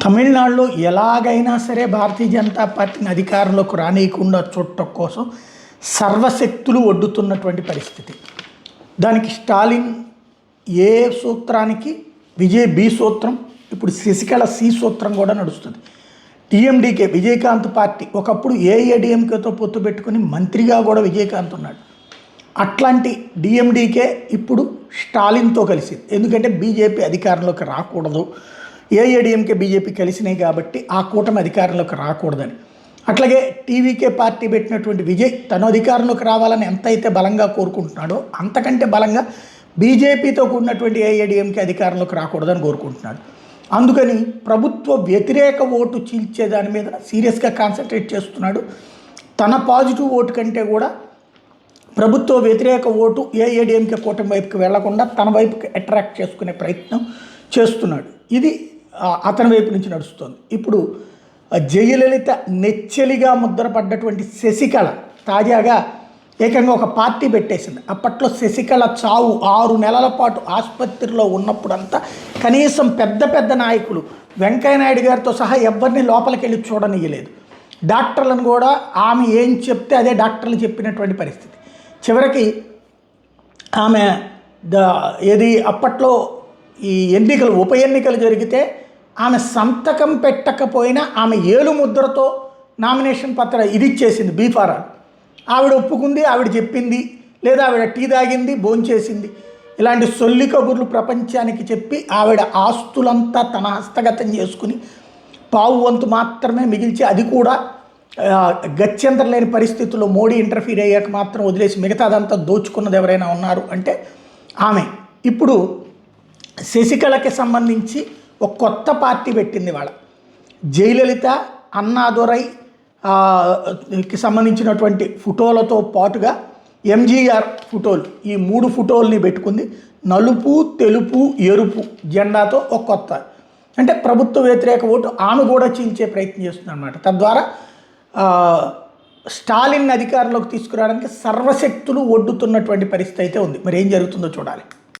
తమిళనాడులో ఎలాగైనా సరే భారతీయ జనతా పార్టీని అధికారంలోకి రానియకుండా చూడటం కోసం సర్వశక్తులు ఒడ్డుతున్నటువంటి పరిస్థితి. దానికి స్టాలిన్ ఏ సూత్రానికి విజయ్ బి సూత్రం, ఇప్పుడు శశికళ సి సూత్రం కూడా నడుస్తుంది. టీఎండీకే విజయకాంత్ పార్టీ ఒకప్పుడు ఏఐఏడిఎంకేతో పొత్తు పెట్టుకుని మంత్రిగా కూడా విజయకాంత్ ఉన్నాడు. అట్లాంటి డిఎండికే ఇప్పుడు స్టాలిన్తో కలిసింది. ఎందుకంటే బీజేపీ అధికారంలోకి రాకూడదు, ఏఐఏడిఎంకే బీజేపీ కలిసినాయి కాబట్టి ఆ కూటమి అధికారంలోకి రాకూడదని. అట్లాగే టీవీకే పార్టీ పెట్టినటువంటి విజయ్ తను అధికారంలోకి రావాలని ఎంతైతే బలంగా కోరుకుంటున్నాడో అంతకంటే బలంగా బీజేపీతో కూడినటువంటి ఏఐఏడిఎంకే అధికారంలోకి రాకూడదని కోరుకుంటున్నాడు. అందుకని ప్రభుత్వ వ్యతిరేక ఓటు చీల్చే దాని మీద సీరియస్గా కాన్సన్ట్రేట్ చేస్తున్నాడు. తన పాజిటివ్ ఓటు కంటే కూడా ప్రభుత్వ వ్యతిరేక ఓటు ఏఐఏడిఎంకే కూటమి వైపుకి వెళ్లకుండా తన వైపుకి అట్రాక్ట్ చేసుకునే ప్రయత్నం చేస్తున్నాడు. ఇది అతని వైపు నుంచి నడుస్తుంది. ఇప్పుడు జయలలిత నెచ్చెలిగా ముద్రపడ్డటువంటి శశికళ తాజాగా ఏకంగా ఒక పార్టీ పెట్టేసింది. అప్పట్లో శశికళ చావు 6 నెలల పాటు ఆసుపత్రిలో ఉన్నప్పుడంతా కనీసం పెద్ద పెద్ద నాయకులు వెంకయ్యనాయుడు గారితో సహా ఎవరిని లోపలికి వెళ్ళి చూడనియలేదు. డాక్టర్లను కూడా ఆమె ఏం చెప్తే అదే డాక్టర్లు చెప్పినటువంటి పరిస్థితి. చివరికి ఆమె ఏది అప్పట్లో ఈ ఎన్నికలు ఉప ఎన్నికలు జరిగితే ఆమె సంతకం పెట్టకపోయినా ఆమె ఏలు ముద్రతో నామినేషన్ పత్ర ఇది ఇచ్చేసింది, బీఫారాలు. ఆవిడ ఒప్పుకుంది, ఆవిడ చెప్పింది, లేదా ఆవిడ టీ తాగింది, భోంచేసింది. ఇలాంటి సొల్లి కబుర్లు ప్రపంచానికి చెప్పి ఆవిడ ఆస్తులంతా తన హస్తగతం చేసుకుని పావు వంతు మాత్రమే మిగిల్చి, అది కూడా గత్యంతరం లేని పరిస్థితుల్లో మోడీ ఇంటర్ఫీర్ అయ్యాక మాత్రం వదిలేసి మిగతాదంతా దోచుకున్నది ఎవరైనా ఉన్నారు అంటే ఆమె. ఇప్పుడు శశికళకి సంబంధించి ఒక కొత్త పార్టీ పెట్టింది వాళ్ళ. జయలలిత, అన్నాదురై కి సంబంధించినటువంటి ఫోటోలతో పాటుగా ఎంజీఆర్ ఫోటోలు, ఈ 3 ఫోటోల్ని పెట్టుకుంది. నలుపు, తెలుపు, ఎరుపు జెండాతో ఒక కొత్త, అంటే ప్రభుత్వ వ్యతిరేక ఓటు ఆమె కూడా చీల్చే ప్రయత్నం చేస్తుంది అన్నమాట. తద్వారా స్టాలిన్ అధికారంలోకి తీసుకురావడానికి సర్వశక్తులు ఒడ్డుతున్నటువంటి పరిస్థితి అయితే ఉంది. మరి ఏం జరుగుతుందో చూడాలి.